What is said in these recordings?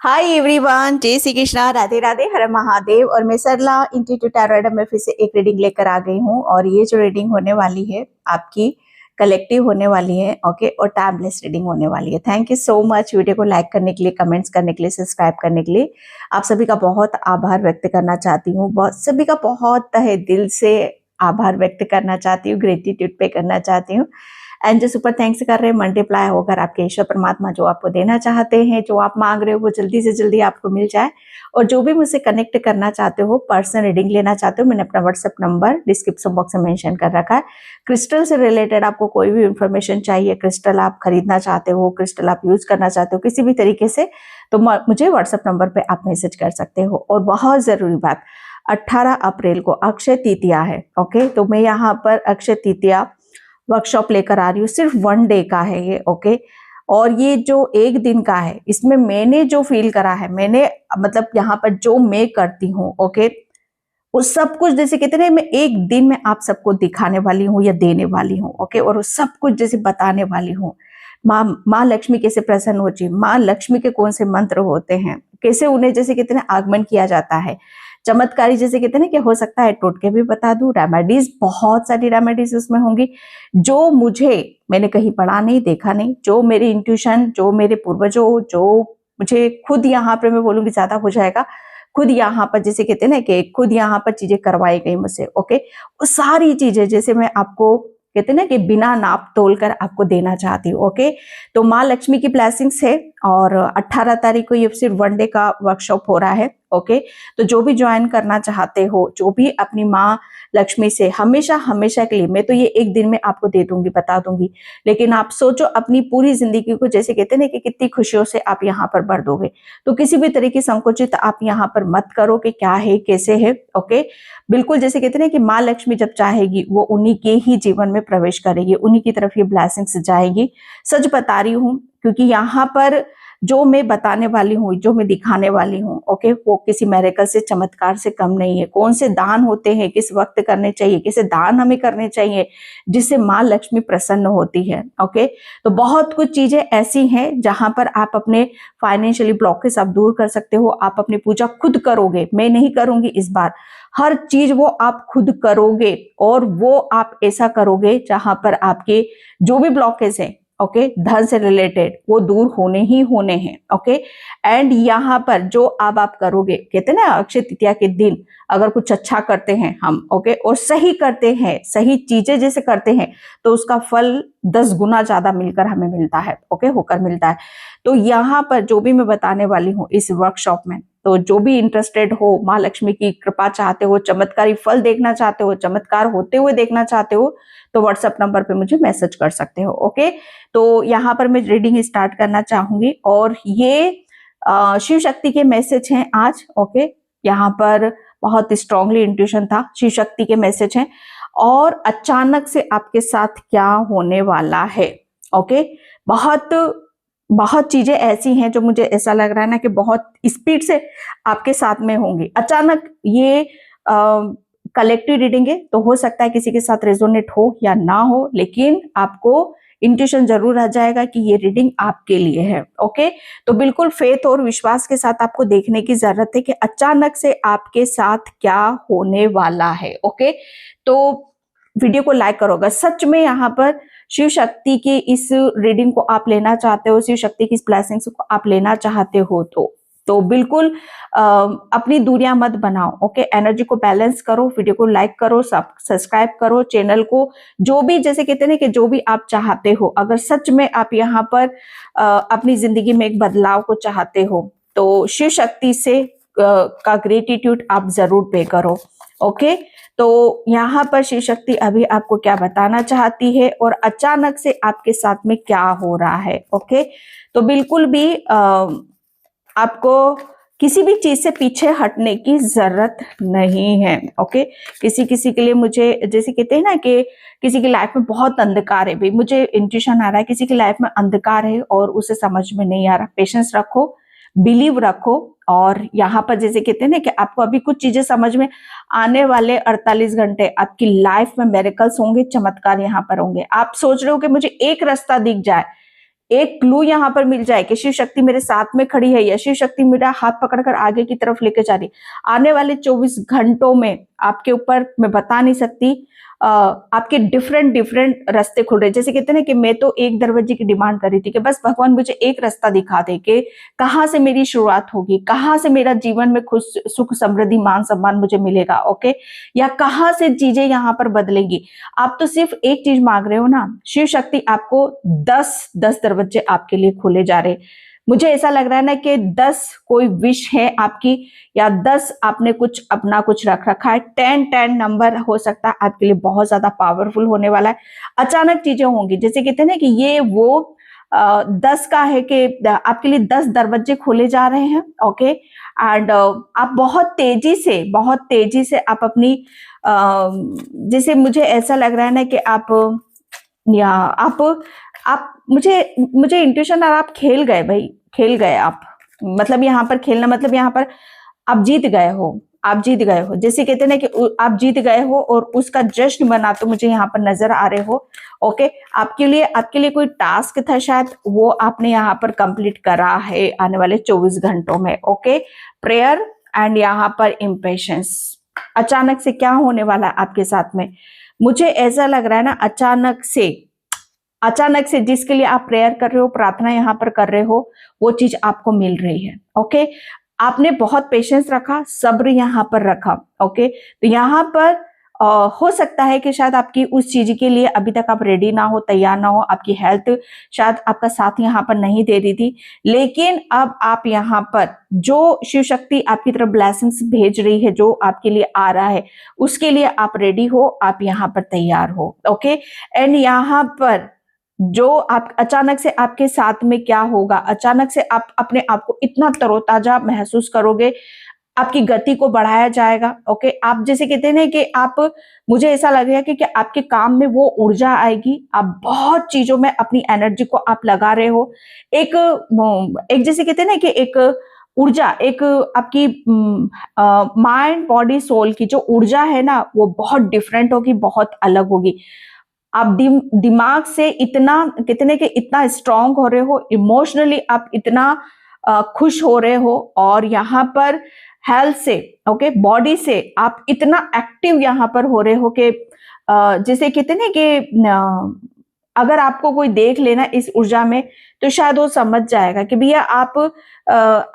Hi everyone, जय श्री कृष्णा, राधे राधे, हर महादेव। और मैं सरला इंस्टीट्यूट टैरो में फिर से एक रीडिंग लेकर आ गई हूँ। और ये जो रीडिंग होने वाली है आपकी कलेक्टिव होने वाली है, ओके, और टाइमलेस रीडिंग होने वाली है। Thank you so much video को लाइक करने के लिए, कमेंट्स करने के लिए, सब्सक्राइब करने के लिए। आप सभी का बहुत आभार व्यक्त करना चाहती हूँ, बहुत सभी का बहुत तहे दिल से आभार व्यक्त करना चाहती हूँ, ग्रेटिट्यूड पे करना चाहती हूँ। एंड जो सुपर थैंक्स कर रहे हैं, मल्टीप्लाई होकर आपके ईश्वर परमात्मा जो आपको देना चाहते हैं, जो आप मांग रहे हो, वो जल्दी से जल्दी आपको मिल जाए। और जो भी मुझसे कनेक्ट करना चाहते हो, पर्सनल रीडिंग लेना चाहते हो, मैंने अपना व्हाट्सएप नंबर डिस्क्रिप्शन बॉक्स में मेंशन कर रखा है। क्रिस्टल से रिलेटेड आपको कोई भी इंफॉर्मेशन चाहिए, क्रिस्टल आप खरीदना चाहते हो, क्रिस्टल आप यूज करना चाहते हो किसी भी तरीके से, तो मुझे व्हाट्सएप नंबर पे आप मैसेज कर सकते हो। और बहुत जरूरी बात, 18 अप्रैल को अक्षय तृतीया है, ओके। तो मैं यहाँ पर अक्षय तृतीया वर्कशॉप लेकर आ रही हूँ, सिर्फ 1 डे का है ये, ओके। और ये जो 1 दिन का है, इसमें मैंने जो फील करा है, मैंने मतलब यहाँ पर जो मैं करती हूँ, ओके, वो सब कुछ जैसे कहते हैं, मैं 1 दिन में आप सबको दिखाने वाली हूँ या देने वाली हूँ, ओके। और वो सब कुछ जैसे बताने वाली हूँ। माँ लक्ष्मी कैसे प्रसन्न होती है, माँ लक्ष्मी के कौन से मंत्र होते हैं, कैसे उन्हें जैसे कहते हैं आगमन किया जाता है, चमत्कारी जैसे कहते हैं कि हो सकता है टोटके भी बता दूं, रेमेडीज, बहुत सारी रेमेडीज उसमें होंगी जो मैंने कहीं पढ़ा नहीं, देखा नहीं, जो मेरी इंट्यूशन, जो मेरे पूर्वजों, जो मुझे खुद यहाँ पर मैं बोलूंगी ज्यादा हो जाएगा, खुद यहाँ पर जैसे कहते हैं ना कि खुद यहाँ पर चीजें करवाई गई मुझसे, ओके। वो सारी चीजें जैसे मैं आपको कहते हैं ना कि बिना नाप तोल कर आपको देना चाहती हूँ, ओके। तो माँ लक्ष्मी की ब्लेसिंग्स है। और 18 तारीख को ये सिर्फ 1 डे का वर्कशॉप हो रहा है, ओके। तो जो भी ज्वाइन करना चाहते हो, जो भी अपनी माँ लक्ष्मी से हमेशा हमेशा के लिए, मैं तो ये 1 दिन में आपको दे दूंगी, बता दूंगी, लेकिन आप सोचो अपनी पूरी जिंदगी को जैसे कहते हैं ना कि कितनी खुशियों से आप यहाँ पर भर दोगे। तो किसी भी तरीके संकुचित आप यहाँ पर मत करो कि क्या है कैसे है, ओके। बिल्कुल जैसे कहते हैं कि माँ लक्ष्मी जब चाहेगी वो उन्हीं के ही जीवन में प्रवेश करेगी, उन्हीं की तरफ ये ब्लेसिंग्स जाएगी। सच बता रही हूँ, क्योंकि यहाँ पर जो मैं बताने वाली हूँ, जो मैं दिखाने वाली हूँ, ओके, वो किसी मेरेकल से, चमत्कार से कम नहीं है। कौन से दान होते हैं, किस वक्त करने चाहिए, कैसे दान हमें करने चाहिए जिससे माँ लक्ष्मी प्रसन्न होती है, ओके। तो बहुत कुछ चीजें ऐसी हैं जहां पर आप अपने फाइनेंशियली ब्लॉकेज आप दूर कर सकते हो। आप अपनी पूजा खुद करोगे, मैं नहीं करूंगी इस बार, हर चीज वो आप खुद करोगे। और वो आप ऐसा करोगे जहां पर आपके जो भी ब्लॉकेज है, ओके, धन से रिलेटेड, वो दूर होने ही होने हैं, ओके। एंड यहाँ पर जो अब आप करोगे, कहते हैं ना अक्षय तृतीया के दिन अगर कुछ अच्छा करते हैं हम, ओके, और सही करते हैं, सही चीजें जैसे करते हैं, तो उसका फल 10 गुना ज्यादा मिलकर हमें मिलता है, ओके, होकर मिलता है। तो यहाँ पर जो भी मैं बताने वाली हूँ इस वर्कशॉप में, तो जो भी इंटरेस्टेड हो, माँ लक्ष्मी की कृपा चाहते हो, चमत्कारी फल देखना चाहते हो, चमत्कार होते हुए देखना चाहते हो, तो व्हाट्सएप नंबर पे मुझे मैसेज कर सकते हो, ओके। तो यहाँ पर मैं रीडिंग स्टार्ट करना चाहूंगी। और ये शिव शक्ति के मैसेज हैं आज, ओके। यहाँ पर बहुत स्ट्रांगली इंट्यूशन था, शिव शक्ति के मैसेज हैं। और अचानक से आपके साथ क्या होने वाला है, ओके। बहुत बहुत चीजें ऐसी हैं जो मुझे ऐसा लग रहा है ना कि बहुत स्पीड से आपके साथ में होंगी। अचानक ये कलेक्टिव रीडिंग है, तो हो सकता है किसी के साथ रेजोनेट हो या ना हो, लेकिन आपको इंट्यूशन जरूर आ जाएगा कि ये रीडिंग आपके लिए है, ओके। तो बिल्कुल फेथ और विश्वास के साथ आपको देखने की जरूरत है कि अचानक से आपके साथ क्या होने वाला है, ओके। तो वीडियो को लाइक करोगे, सच में यहाँ पर शिव शक्ति की इस रीडिंग को आप लेना चाहते हो, शिव शक्ति की इस ब्लेसिंग्स को आप लेना चाहते हो, तो बिल्कुल अपनी दूरियां मत बनाओ, ओके। एनर्जी को बैलेंस करो, वीडियो को लाइक करो, सब्सक्राइब करो चैनल को, जो भी जैसे कहते हैं ना कि जो भी आप चाहते हो, अगर सच में आप यहाँ पर अपनी जिंदगी में एक बदलाव को चाहते हो, तो शिव शक्ति से का ग्रेटिट्यूड आप जरूर पे करो, ओके। तो यहाँ पर शिव शक्ति अभी आपको क्या बताना चाहती है और अचानक से आपके साथ में क्या हो रहा है, ओके। तो बिल्कुल भी आपको किसी भी चीज से पीछे हटने की जरूरत नहीं है, ओके। किसी किसी के लिए, मुझे जैसे कहते हैं ना कि किसी की लाइफ में बहुत अंधकार है, भाई मुझे इंट्यूशन आ रहा है किसी की लाइफ में अंधकार है और उसे समझ में नहीं आ रहा। पेशेंस रखो, बिलीव रखो। और यहाँ पर जैसे कहते हैं ना कि आपको अभी कुछ चीजें समझ में आने वाले 48 घंटे आपकी लाइफ में मेरेकल्स होंगे, चमत्कार यहाँ पर होंगे। आप सोच रहे हो कि मुझे एक रास्ता दिख जाए, एक क्लू यहाँ पर मिल जाए कि शिव शक्ति मेरे साथ में खड़ी है या शिव शक्ति मेरा हाथ पकड़कर आगे की तरफ लेके जा रही, आने वाले 24 घंटों में आपके ऊपर मैं बता नहीं सकती, आपके डिफरेंट डिफरेंट रास्ते खुल रहे। जैसे कहते हैं ना कि मैं तो एक दरवाजे की डिमांड कर रही थी कि बस भगवान मुझे एक रास्ता दिखा दे कि कहाँ से मेरी शुरुआत होगी, कहाँ से मेरा जीवन में खुश सुख समृद्धि मान सम्मान मुझे मिलेगा, ओके, या कहाँ से चीजें यहाँ पर बदलेंगी। आप तो सिर्फ एक चीज मांग रहे हो ना, शिव शक्ति आपको 10 दरवाजे आपके लिए खुले जा रहे। मुझे ऐसा लग रहा है ना कि 10 कोई विश है आपकी, या 10 आपने कुछ अपना कुछ रख रखा है। 10 नंबर हो सकता है आपके लिए बहुत ज्यादा पावरफुल होने वाला है। अचानक चीजें होंगी, जैसे कहते हैं ना कि ये वो 10 का है कि आपके लिए 10 दरवाजे खोले जा रहे हैं, ओके। एंड आप बहुत तेजी से आप अपनी जैसे मुझे ऐसा लग रहा है ना कि आप मुझे इंट्यूशन, और आप खेल गए भाई, खेल गए आप। मतलब यहाँ पर खेलना मतलब यहाँ पर आप जीत गए हो, जैसे कहते हैं ना कि आप जीत गए हो और उसका जश्न मनाते मुझे यहाँ पर नजर आ रहे हो, ओके। आपके लिए कोई टास्क था शायद, वो आपने यहाँ पर कंप्लीट करा है आने वाले 24 घंटों में, ओके। प्रेयर एंड यहाँ पर इम्पेशंस। अचानक से क्या होने वाला है आपके साथ में, मुझे ऐसा लग रहा है ना, अचानक से जिसके लिए आप प्रेयर कर रहे हो, प्रार्थना यहाँ पर कर रहे हो, वो चीज आपको मिल रही है, ओके। आपने बहुत पेशेंस रखा, सब्र यहाँ पर रखा, ओके। तो यहाँ पर हो सकता है कि शायद आपकी उस चीज के लिए अभी तक आप रेडी ना हो, तैयार ना हो, आपकी हेल्थ शायद आपका साथ यहाँ पर नहीं दे रही थी, लेकिन अब आप यहाँ पर जो शिव शक्ति आपकी तरफ ब्लेसिंग्स भेज रही है, जो आपके लिए आ रहा है, उसके लिए आप रेडी हो, आप यहाँ पर तैयार हो, ओके। एंड यहाँ पर जो आप अचानक से आपके साथ में क्या होगा, अचानक से आप अपने आप को इतना तरोताजा महसूस करोगे, आपकी गति को बढ़ाया जाएगा, ओके। आप जैसे कहते हैं ना कि आप, मुझे ऐसा लग रहा है कि आपके काम में वो ऊर्जा आएगी, आप बहुत चीजों में अपनी एनर्जी को आप लगा रहे हो। एक जैसे कहते हैं ना कि एक ऊर्जा, एक आपकी माइंड बॉडी सोल की जो ऊर्जा है ना, वो बहुत डिफरेंट होगी, बहुत अलग होगी। आप दिमाग से इतना कितने के इतना स्ट्रांग हो रहे हो, इमोशनली आप इतना खुश हो रहे हो, और यहाँ पर हेल्थ से, ओके, बॉडी से आप इतना एक्टिव यहाँ पर हो रहे हो कि जैसे कहते ना कि अगर आपको कोई देख लेना इस ऊर्जा में, तो शायद वो समझ जाएगा कि भैया आप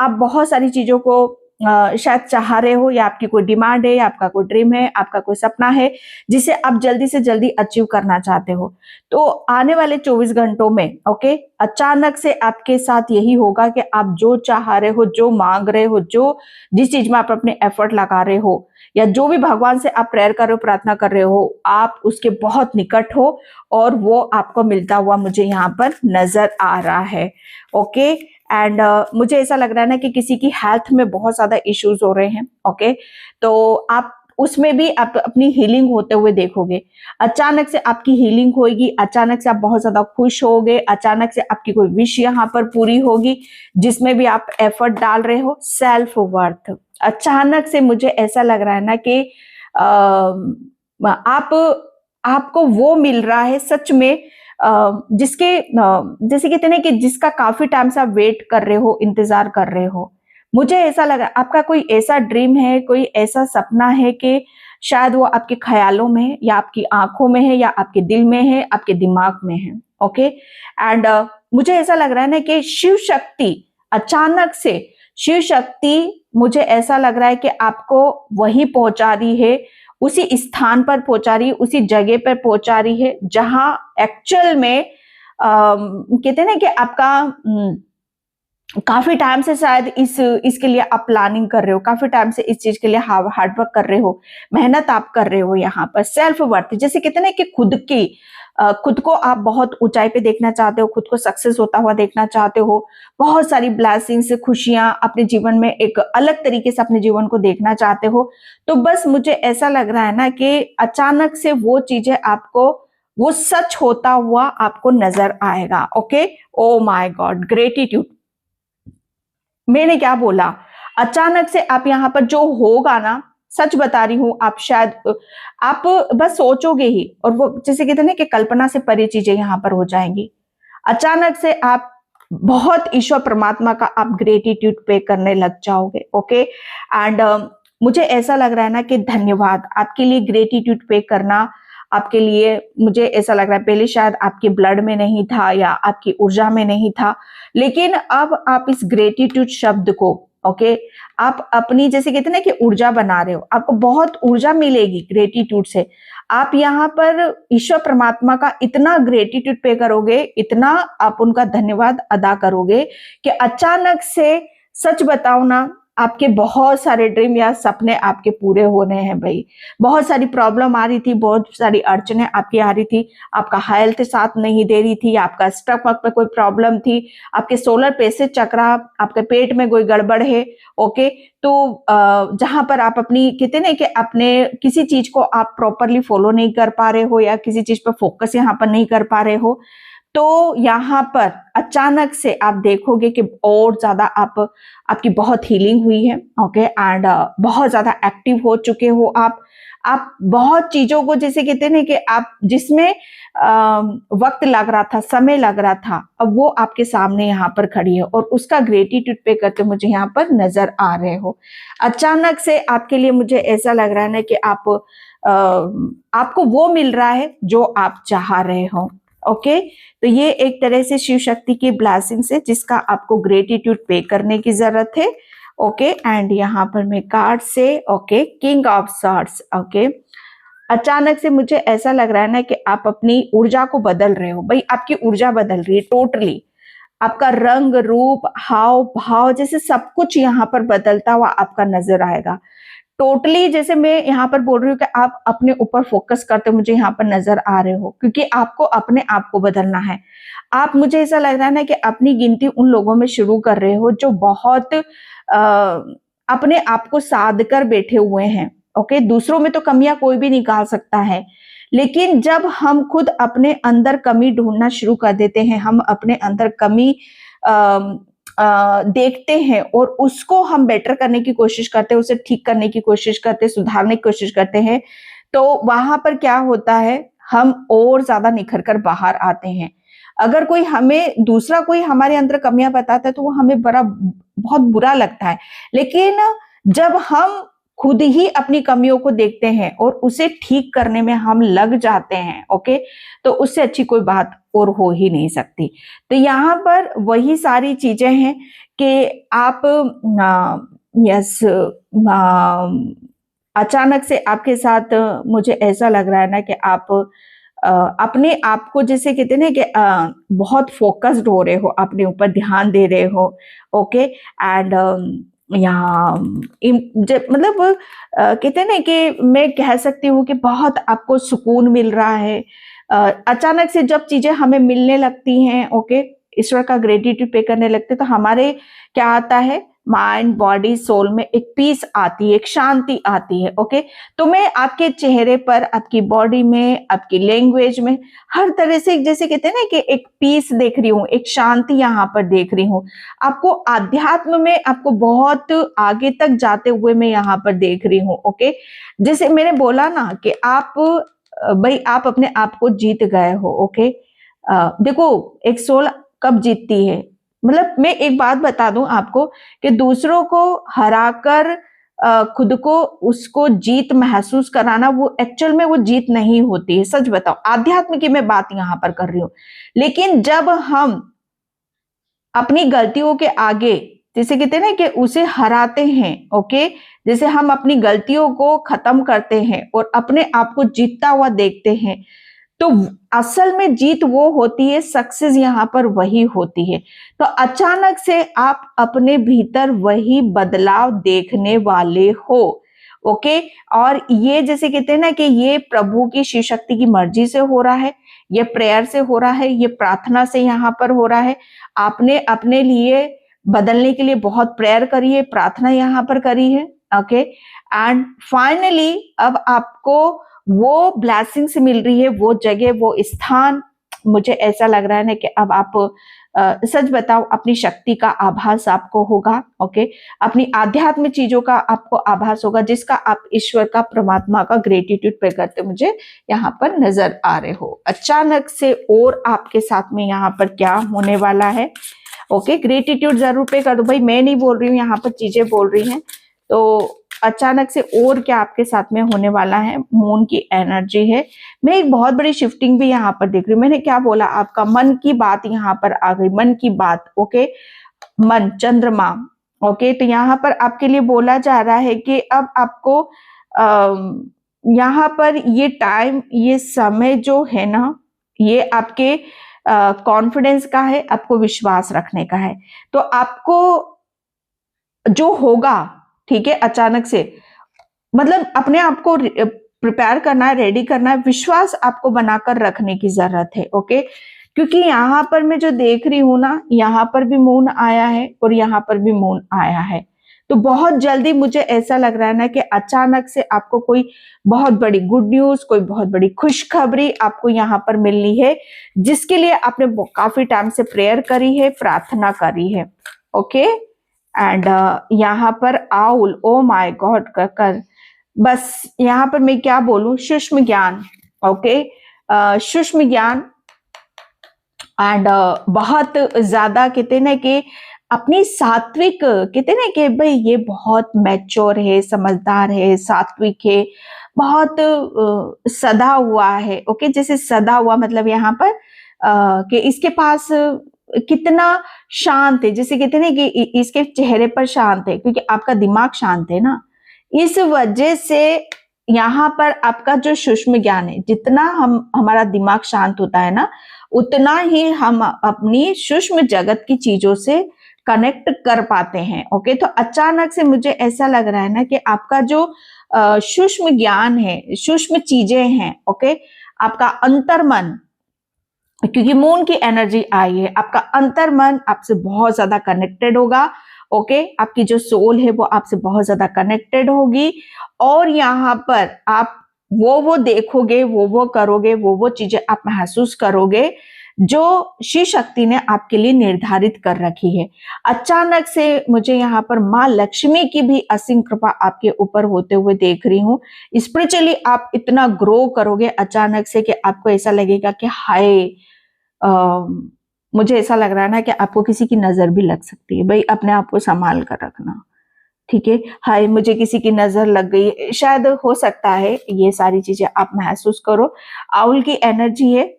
बहुत सारी चीजों को शायद चाह रहे हो, या आपकी कोई डिमांड है, या आपका कोई ड्रीम है, आपका कोई सपना है जिसे आप जल्दी से जल्दी अचीव करना चाहते हो। तो आने वाले 24 घंटों में, ओके, अचानक से आपके साथ यही होगा कि आप जो चाह रहे हो, जो मांग रहे हो, जिस चीज में आप अपने एफर्ट लगा रहे हो, या जो भी भगवान से आप प्रेयर कर रहे हो, प्रार्थना कर रहे हो, आप उसके बहुत निकट हो, और वो आपको मिलता हुआ मुझे यहाँ पर नजर आ रहा है, ओके। एंड मुझे ऐसा लग रहा है ना कि किसी की हेल्थ में बहुत ज्यादा इश्यूज हो रहे हैं, ओके। तो आप उसमें भी आप अपनी हीलिंग होते हुए देखोगे। अचानक से आपकी हीलिंग होगी, अचानक से आप बहुत ज्यादा खुश होगे, अचानक से आपकी कोई विश यहाँ पर पूरी होगी जिसमें भी आप एफर्ट डाल रहे हो। सेल्फ वर्थ, अचानक से मुझे ऐसा लग रहा है ना कि आपको वो मिल रहा है सच में, जिसके जैसे कहते हैं कि जिसका काफी टाइम से आप वेट कर रहे हो, इंतजार कर रहे हो। मुझे ऐसा लगा आपका कोई ऐसा ड्रीम है, कोई ऐसा सपना है कि शायद वो आपके ख्यालों में है, या आपकी आंखों में है, या आपके दिल में है, आपके दिमाग में है, ओके। एंड मुझे ऐसा लग रहा है ना कि शिव शक्ति, अचानक से शिव शक्ति, मुझे ऐसा लग रहा है कि आपको वही पहुंचा रही है, उसी स्थान पर पहुंचा रही है, उसी जगह पर पहुंचा रही है जहां एक्चुअल में कहते हैं ना कि आपका काफी टाइम से शायद इसके लिए आप प्लानिंग कर रहे हो, काफी टाइम से इस चीज के लिए हार्डवर्क कर रहे हो, मेहनत आप कर रहे हो। यहाँ पर सेल्फ वर्थ, जैसे कहते हैं ना कि खुद को आप बहुत ऊंचाई पे देखना चाहते हो, खुद को सक्सेस होता हुआ देखना चाहते हो, बहुत सारी ब्लेसिंग्स, खुशियां अपने जीवन में एक अलग तरीके से अपने जीवन को देखना चाहते हो। तो बस मुझे ऐसा लग रहा है ना कि अचानक से वो चीजें आपको, वो सच होता हुआ आपको नजर आएगा, okay. Oh my God, gratitude, मैंने क्या बोला, अचानक से आप यहाँ पर जो होगा ना, सच बता रही हूं, आप शायद आप बस सोचोगे ही, और वो जैसे कहते हैं ना कि कल्पना से परे चीजें यहाँ पर हो जाएंगी। अचानक से आप बहुत ईश्वर परमात्मा का आप ग्रेटिट्यूड पे करने लग जाओगे। ओके, एंड मुझे ऐसा लग रहा है ना कि धन्यवाद आपके लिए ग्रेटिट्यूड पे करना आपके लिए, मुझे ऐसा लग रहा है पहले शायद आपके ब्लड में नहीं था या आपकी ऊर्जा में नहीं था, लेकिन अब आप इस ग्रेटिट्यूड शब्द को, ओके, आप अपनी जैसे कहते हैं ना कि ऊर्जा बना रहे हो, आपको बहुत ऊर्जा मिलेगी ग्रेटिट्यूड से। आप यहाँ पर ईश्वर परमात्मा का इतना ग्रेटिट्यूड पे करोगे, इतना आप उनका धन्यवाद अदा करोगे कि अचानक से, सच बताओ ना, आपके बहुत सारे ड्रीम या सपने आपके पूरे होने हैं भाई। बहुत सारी प्रॉब्लम आ रही थी, बहुत सारी अड़चने आपकी आ रही थी, आपका हेल्थ साथ नहीं दे रही थी, आपका स्टमक में कोई प्रॉब्लम थी, आपके सोलर प्लेक्सस चक्र, आपके पेट में कोई गड़बड़ है। ओके, तो जहां पर आप अपनी कहते ना कि अपने किसी चीज को आप प्रॉपरली फॉलो नहीं कर पा रहे हो या किसी चीज पर फोकस यहाँ पर नहीं कर पा रहे हो, तो यहाँ पर अचानक से आप देखोगे कि और ज्यादा आपकी बहुत हीलिंग हुई है। ओके, एंड बहुत ज्यादा एक्टिव हो चुके हो आप बहुत चीजों को, जैसे कहते हैं ना कि आप जिसमें वक्त लग रहा था, समय लग रहा था, अब वो आपके सामने यहाँ पर खड़ी है और उसका ग्रेटिट्यूड पे करते मुझे यहाँ पर नजर आ रहे हो। अचानक से आपके लिए मुझे ऐसा लग रहा है ना कि आपको वो मिल रहा है जो आप चाह रहे हो। ओके, तो ये एक तरह से शिव शक्ति की ब्लेसिंग्स है जिसका आपको ग्रेटिट्यूड पे करने की जरूरत है। ओके, एंड यहाँ पर मैं कार्ड से, okay, king of swords. Okay, अचानक से मुझे ऐसा लग रहा है ना कि आप अपनी ऊर्जा को बदल रहे हो भाई, आपकी ऊर्जा बदल रही है टोटली, आपका रंग रूप हाव भाव जैसे सब कुछ यहाँ पर बदलता हुआ आपका नजर आएगा टोटली। जैसे मैं यहाँ पर बोल रही हूँ कि आप अपने ऊपर फोकस करते मुझे यहाँ पर नजर आ रहे हो, क्योंकि आपको अपने आप को बदलना है। आप, मुझे ऐसा लग रहा है ना कि अपनी गिनती उन लोगों में शुरू कर रहे हो जो बहुत अपने आप को साध कर बैठे हुए हैं। ओके, दूसरों में तो कमियां कोई भी निकाल सकता है, लेकिन जब हम खुद अपने अंदर कमी ढूंढना शुरू कर देते हैं, हम अपने अंदर कमी देखते हैं और उसको हम बेटर करने की कोशिश करते हैं, उसे ठीक करने की कोशिश करते हैं, सुधारने की कोशिश करते हैं, तो वहां पर क्या होता है, हम और ज्यादा निखर कर बाहर आते हैं। अगर कोई हमें, दूसरा कोई हमारे अंदर कमियां बताता है तो वो हमें बहुत बुरा लगता है, लेकिन जब हम खुद ही अपनी कमियों को देखते हैं और उसे ठीक करने में हम लग जाते हैं, ओके, तो उससे अच्छी कोई बात और हो ही नहीं सकती। तो यहाँ पर वही सारी चीजें हैं कि आप यस, अचानक से आपके साथ मुझे ऐसा लग रहा है ना कि आप अपने आप को, जैसे कहते हैं ना कि बहुत फोकस्ड हो रहे हो, अपने ऊपर ध्यान दे रहे हो। ओके, एंड यहाँ मतलब कहते हैं ना कि मैं कह सकती हूँ कि बहुत आपको सुकून मिल रहा है। अचानक से जब चीजें हमें मिलने लगती हैं, ओके, ईश्वर का ग्रेटिट्यूड पे करने लगते, तो हमारे क्या आता है, माइंड बॉडी सोल में एक पीस आती है, एक शांति आती है। ओके, तो मैं आपके चेहरे पर, आपकी बॉडी में, आपकी लैंग्वेज में, हर तरह से जैसे कहते हैं ना कि एक पीस देख रही हूँ, एक शांति यहाँ पर देख रही हूँ। आपको आध्यात्म में आपको बहुत आगे तक जाते हुए मैं यहाँ पर देख रही हूँ। ओके, जैसे मैंने बोला ना कि आप भाई आप अपने आप को जीत गए हो। ओके, देखो एक सोल कब जीतती है, मतलब मैं एक बात बता दूं आपको कि दूसरों को हराकर खुद को उसको जीत महसूस कराना, वो एक्चुअल में वो जीत नहीं होती है। सच बताओ, आध्यात्म की मैं बात यहाँ पर कर रही हूँ। लेकिन जब हम अपनी गलतियों के आगे, जैसे कहते हैं ना कि उसे हराते हैं, ओके, जैसे हम अपनी गलतियों को खत्म करते हैं और अपने आप को जीतता हुआ देखते हैं, तो असल में जीत वो होती है, सक्सेस यहाँ पर वही होती है। तो अचानक से आप अपने भीतर वही बदलाव देखने वाले हो। ओके, और ये जैसे कहते हैं ना कि ये प्रभु की शिव शक्ति की मर्जी से हो रहा है, ये प्रेयर से हो रहा है, ये प्रार्थना से यहाँ पर हो रहा है। आपने अपने लिए बदलने के लिए बहुत प्रेयर करी है, प्रार्थना यहाँ पर करी है। ओके, एंड फाइनली अब आपको वो ब्लेसिंग्स मिल रही है, वो जगह, वो स्थान, मुझे ऐसा लग रहा है ना कि अब आप सच बताओ अपनी शक्ति का आभास आपको होगा, ओके, अपनी आध्यात्मिक चीजों का आपको आभास होगा, जिसका आप ईश्वर का, परमात्मा का ग्रेटिट्यूड पे करते मुझे यहाँ पर नजर आ रहे हो। अचानक से और आपके साथ में यहाँ पर क्या होने वाला है, ओके, ग्रेटिट्यूड जरूर पे कर दो भाई, मैं नहीं बोल रही हूँ, यहाँ पर चीजें बोल रही हैं। तो अचानक से और क्या आपके साथ में होने वाला है, मून की एनर्जी है। मैं एक बहुत बड़ी शिफ्टिंग भी यहाँ पर देख रही हूँ। मैंने क्या बोला, आपका मन की बात यहाँ पर आ गई, मन की बात, ओके, मन, चंद्रमा, ओके। तो यहाँ पर आपके लिए बोला जा रहा है कि अब आपको यहाँ पर ये टाइम, ये समय जो है ना, ये आपके कॉन्फिडेंस का है, आपको विश्वास रखने का है। तो आपको जो होगा, ठीक है, अचानक से, मतलब अपने आप को प्रिपेयर करना है, रेडी करना है, विश्वास आपको बनाकर रखने की जरूरत है, ओके। क्योंकि यहाँ पर मैं जो देख रही हूं ना, यहाँ पर भी मून आया है और यहाँ पर भी मून आया है। तो बहुत जल्दी मुझे ऐसा लग रहा है ना कि अचानक से आपको कोई बहुत बड़ी गुड न्यूज, कोई बहुत बड़ी खुशखबरी आपको यहाँ पर मिलनी है, जिसके लिए आपने काफी टाइम से प्रेयर करी है, प्रार्थना करी है, ओके। एंड यहाँ पर आउल, ओ माय गॉड, कर बस यहाँ पर मैं क्या बोलूं, सूक्ष्म ज्ञान, ओके, सूक्ष्म ज्ञान। एंड बहुत ज्यादा कहते ना कि अपनी सात्विक, कहते ना कि भाई ये बहुत मैच्योर है, समझदार है, सात्विक है, बहुत सदा हुआ है, ओके। जैसे सदा हुआ मतलब यहाँ पर कि इसके पास कितना शांत है, जैसे कहते ना कि इसके चेहरे पर शांत है, क्योंकि आपका दिमाग शांत है ना, इस वजह से यहाँ पर आपका जो सूक्ष्म ज्ञान है, जितना हमारा दिमाग शांत होता है ना, उतना ही हम अपनी सूक्ष्म जगत की चीजों से कनेक्ट कर पाते हैं, ओके। तो अचानक से मुझे ऐसा लग रहा है ना कि आपका जो सूक्ष्म ज्ञान है, सूक्ष्म चीजें हैं, ओके, आपका अंतर्मन, क्योंकि मून की एनर्जी आई है, आपका अंतर्मन आपसे बहुत ज्यादा कनेक्टेड होगा, ओके। आपकी जो सोल है वो आपसे बहुत ज्यादा कनेक्टेड होगी, और यहाँ पर आप वो देखोगे, वो करोगे, वो चीजें आप महसूस करोगे जो शिव शक्ति ने आपके लिए निर्धारित कर रखी है। अचानक से मुझे यहाँ पर माँ लक्ष्मी की भी असीम कृपा आपके ऊपर होते हुए देख रही हूँ। स्पिरिचुअली आप इतना ग्रो करोगे अचानक से कि आपको ऐसा लगेगा कि हाय, मुझे ऐसा लग रहा है ना कि आपको किसी की नजर भी लग सकती है। भाई अपने आप को संभाल कर रखना, ठीक है। हाय, मुझे किसी की नजर लग गई, शायद हो सकता है ये सारी चीजें आप महसूस करो। आउल की एनर्जी है,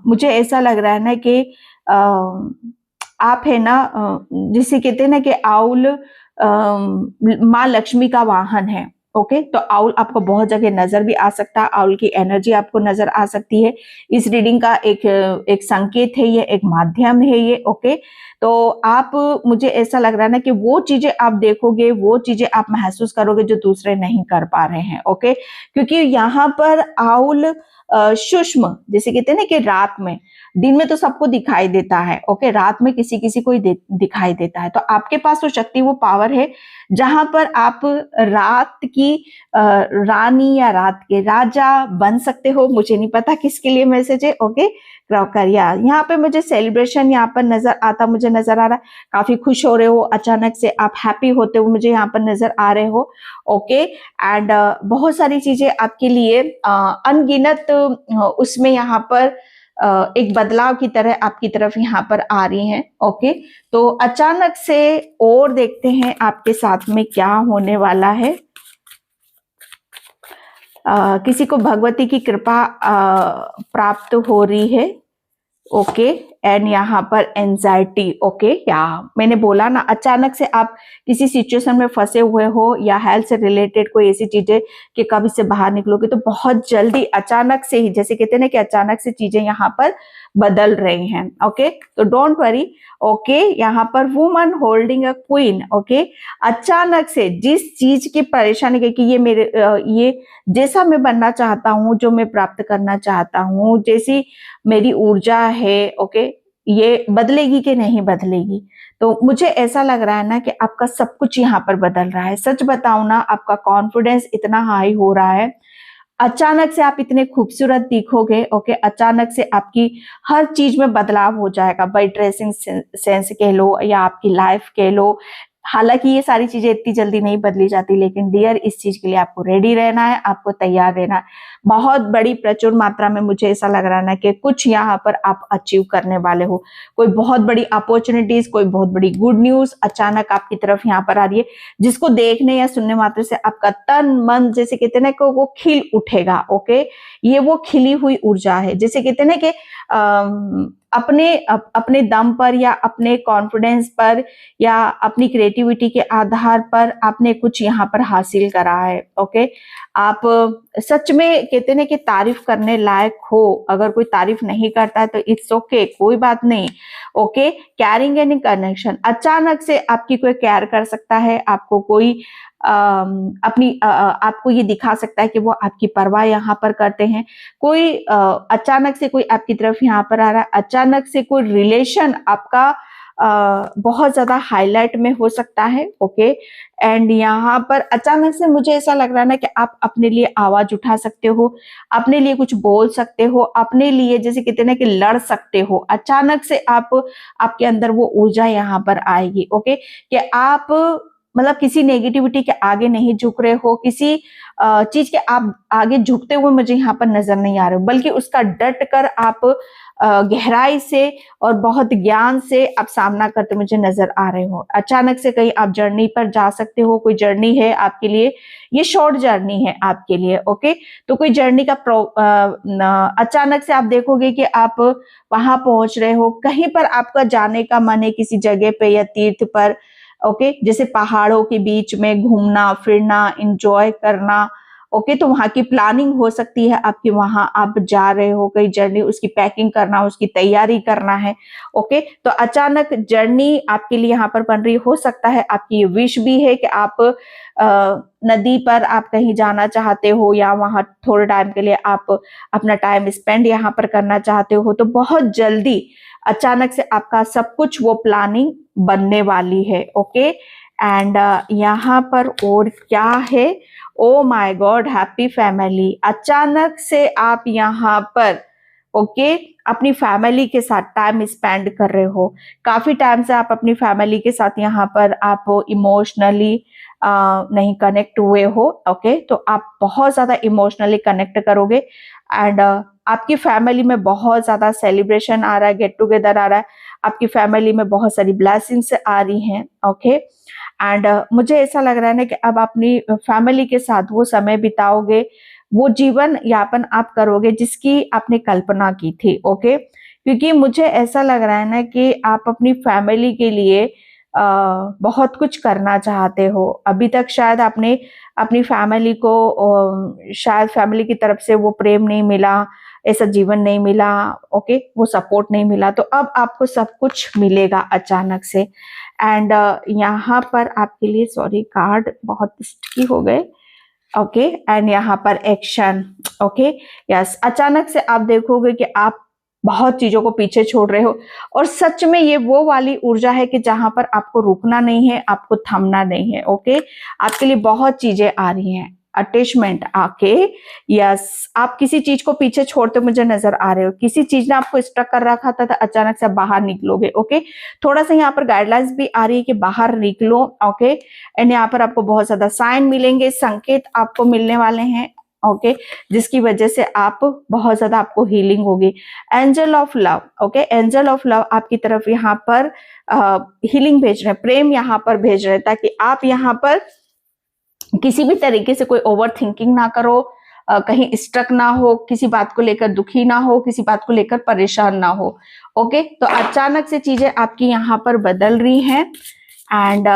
मुझे ऐसा लग रहा है ना कि आप है ना, जिसे कहते हैं ना कि आउल माँ लक्ष्मी का वाहन है, ओके। तो आउल आपको बहुत जगह नजर भी आ सकता है, आउल की एनर्जी आपको नजर आ सकती है। इस रीडिंग का एक संकेत है, ये एक माध्यम है ये, ओके। तो आप, मुझे ऐसा लग रहा है ना कि वो चीजें आप देखोगे, वो चीजें आप महसूस करोगे जो दूसरे नहीं कर पा रहे हैं, ओके। क्योंकि यहाँ पर आउल सूक्ष्म, जैसे कहते हैं ना कि रात में, दिन में तो सबको दिखाई देता है, ओके, रात में किसी किसी को दिखाई देता है। तो आपके पास वो शक्ति, वो पावर है, जहां पर आप रात की रानी या रात के राजा बन सकते हो। मुझे नहीं पता किसके लिए मैसेज है, ओके। क्रॉकर, यहाँ पे मुझे सेलिब्रेशन यहाँ पर नजर आता, मुझे नजर आ रहा है काफी खुश हो रहे हो, अचानक से आप हैप्पी होते हो, मुझे यहाँ पर नजर आ रहे हो, ओके। एंड बहुत सारी चीजें आपके लिए अनगिनत उसमें यहाँ पर एक बदलाव की तरह आपकी तरफ यहाँ पर आ रही हैं, ओके। तो अचानक से और देखते हैं आपके साथ में क्या होने वाला है। किसी को भगवती की कृपा प्राप्त हो रही है, ओके। एंड यहाँ पर एंजाइटी, ओके। या मैंने बोला ना, अचानक से आप किसी सिचुएशन में फंसे हुए हो या हेल्थ से रिलेटेड कोई ऐसी चीजें कि कब इससे बाहर निकलोगे, तो बहुत जल्दी अचानक से ही, जैसे कहते हैं ना कि अचानक से चीजें यहाँ पर बदल रही हैं, ओके। तो डोंट वरी, ओके। यहाँ पर woman holding a queen, okay. अचानक से जिस चीज की परेशानी है कि ये मेरे ये जैसा मैं बनना चाहता हूँ, जो मैं प्राप्त करना चाहता हूँ, जैसी मेरी ऊर्जा है, ओके, ये बदलेगी कि नहीं बदलेगी। तो मुझे ऐसा लग रहा है ना कि आपका सब कुछ यहाँ पर बदल रहा है। सच बताऊं ना, आपका कॉन्फिडेंस इतना हाई हो रहा है, अचानक से आप इतने खूबसूरत दिखोगे, ओके। अचानक से आपकी हर चीज में बदलाव हो जाएगा, बाई ड्रेसिंग सेंस कह लो या आपकी लाइफ कह लो। हालांकि ये सारी चीजें इतनी जल्दी नहीं बदली जाती, लेकिन डियर इस चीज के लिए आपको रेडी रहना है, आपको तैयार रहना है। बहुत बड़ी प्रचुर मात्रा में मुझे ऐसा लग रहा है ना कि कुछ यहाँ पर आप अचीव करने वाले हो। कोई बहुत बड़ी अपॉर्चुनिटीज, कोई बहुत बड़ी गुड न्यूज अचानक आपकी तरफ यहाँ पर आ रही है, जिसको देखने या सुनने मात्र से आपका तन मन, जैसे कहते हैं ना कि वो खिल उठेगा, ओके। ये वो खिली हुई ऊर्जा है, जैसे कहते हैं ना कि अपने दम पर या अपने कॉन्फिडेंस पर या अपनी क्रिएटिविटी के आधार पर आपने कुछ यहाँ पर हासिल करा है, ओके। आप सच में कहते हैं कि तारीफ करने लायक हो। अगर कोई तारीफ नहीं करता है तो इट्स ओके, कोई बात नहीं, ओके। कैरिंग एनी कनेक्शन, अचानक से आपकी कोई केयर कर सकता है, आपको कोई आपको ये दिखा सकता है कि वो आपकी परवाह यहाँ पर करते हैं। कोई अचानक से कोई आपकी तरफ यहाँ पर आ रहा है, अचानक से कोई रिलेशन आपका बहुत ज्यादा हाईलाइट में हो सकता है, ओके। एंड यहाँ पर अचानक से मुझे ऐसा लग रहा है ना कि आप अपने लिए आवाज उठा सकते हो, अपने लिए कुछ बोल सकते हो, अपने लिए जैसे कहते हैं ना कि लड़ सकते हो। अचानक से आपके अंदर वो ऊर्जा यहाँ पर आएगी, ओके, कि आप मतलब किसी नेगेटिविटी के आगे नहीं झुक रहे हो, किसी चीज के आप आगे झुकते हुए मुझे यहाँ पर नजर नहीं आ रहे हो, बल्कि उसका डट कर आप गहराई से और बहुत ज्ञान से आप सामना करते मुझे नजर आ रहे हो। अचानक से कहीं आप जर्नी पर जा सकते हो, कोई जर्नी है आपके लिए, ये शॉर्ट जर्नी है आपके लिए, ओके। तो कोई जर्नी का अचानक से आप देखोगे कि आप वहां पहुंच रहे हो, कहीं पर आपका जाने का मन है, किसी जगह पे या तीर्थ पर, ओके। जैसे पहाड़ों के बीच में घूमना फिरना, एंजॉय करना, ओके। तो वहां की प्लानिंग हो सकती है आपकी, वहां आप जा रहे हो कई जर्नी, उसकी पैकिंग करना, उसकी तैयारी करना है, ओके। तो अचानक जर्नी आपके लिए यहाँ पर बन रही हो सकता है। आपकी ये विश भी है कि आप नदी पर आप कहीं जाना चाहते हो या वहां थोड़े टाइम के लिए आप अपना टाइम स्पेंड यहाँ पर करना चाहते हो। तो बहुत जल्दी अचानक से आपका सब कुछ वो प्लानिंग बनने वाली है, ओके। एंड यहाँ पर और क्या है, oh my God, happy family. अचानक से आप यहाँ पर, ओके, अपनी फैमिली के साथ टाइम स्पेंड कर रहे हो। काफी टाइम से आप अपनी फैमिली के साथ यहाँ पर आप इमोशनली नहीं कनेक्ट हुए हो, ओके। तो आप बहुत ज्यादा इमोशनली कनेक्ट करोगे एंड आपकी फैमिली में बहुत ज्यादा सेलिब्रेशन आ रहा है, गेट टुगेदर आ रहा है, आपकी फैमिली में बहुत सारी ब्लेसिंग्स आ रही हैं, ओके। एंड मुझे ऐसा लग रहा है ना कि अब अपनी फैमिली के साथ वो समय बिताओगे, वो जीवन यापन आप करोगे जिसकी आपने कल्पना की थी, ओके। क्योंकि मुझे ऐसा लग रहा है ना कि आप अपनी फैमिली के लिए बहुत कुछ करना चाहते हो। अभी तक शायद आपने अपनी फैमिली को शायद फैमिली की तरफ से वो प्रेम नहीं मिला, ऐसा जीवन नहीं मिला, ओके, वो सपोर्ट नहीं मिला। तो अब आपको सब कुछ मिलेगा अचानक से। एंड यहाँ पर आपके लिए, सॉरी कार्ड बहुत स्टिकी हो गए, ओके। एंड यहाँ पर एक्शन, ओके, यस। अचानक से आप देखोगे कि आप बहुत चीजों को पीछे छोड़ रहे हो और सच में ये वो वाली ऊर्जा है कि जहां पर आपको रुकना नहीं है, आपको थमना नहीं है, ओके। आपके लिए बहुत चीजें आ रही हैं, अटैचमेंट आके, यस। आप किसी चीज को पीछे छोड़ते मुझे नजर आ रहे हो, किसी चीज ने आपको स्टक कर रखा था, तो अचानक से बाहर निकलोगे, ओके। थोड़ा सा यहाँ पर गाइडलाइंस भी आ रही है कि बाहर निकलो, ओके। एंड यहाँ पर आपको बहुत ज्यादा साइन मिलेंगे, संकेत आपको मिलने वाले हैं, ओके, जिसकी वजह से आप बहुत ज्यादा आपको हीलिंग होगी। Angel of love, okay, angel of love आपकी तरफ यहाँ पर हीलिंग भेज रहे हैं, प्रेम यहाँ पर भेज रहे हैं, ताकि आप यहाँ पर किसी भी तरीके से कोई ओवर थिंकिंग ना करो, कहीं स्ट्रक ना हो, किसी बात को लेकर दुखी ना हो, किसी बात को लेकर परेशान ना हो, ओके। तो अचानक से चीजें आपकी यहाँ पर बदल रही हैं एंड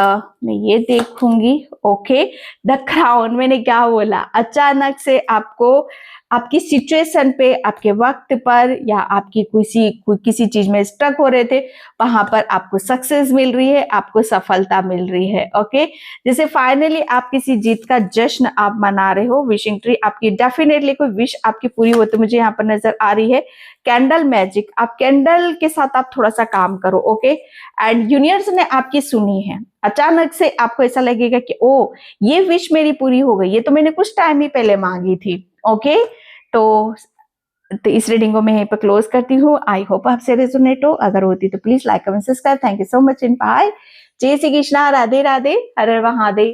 मैं ये देखूंगी, ओके। द क्राउन, मैंने क्या बोला, अचानक से आपको आपकी सिचुएशन पे, आपके वक्त पर, या आपकी किसी चीज में स्टक हो रहे थे, वहां पर आपको सक्सेस मिल रही है, आपको सफलता मिल रही है, ओके। जैसे फाइनली आप किसी जीत का जश्न आप मना रहे हो। विशिंग ट्री आपकी, डेफिनेटली कोई विश आपकी पूरी होती मुझे यहाँ पर नजर आ रही है। कैंडल मैजिक, आप कैंडल के साथ आप थोड़ा सा काम करो, ओके। एंड यूनिवर्स ने आपकी सुनी है। अचानक से आपको ऐसा लगेगा कि ओ, ये विश मेरी पूरी हो गई, ये तो मैंने कुछ टाइम ही पहले मांगी थी, ओके, तो इस रीडिंग को मैं यहीं पर क्लोज करती हूँ। आई होप आपसे रेजोनेट हो, अगर होती तो please like comment subscribe. Thank you so much and bye. जय श्री कृष्णा, राधे राधे, हर हर महादेव।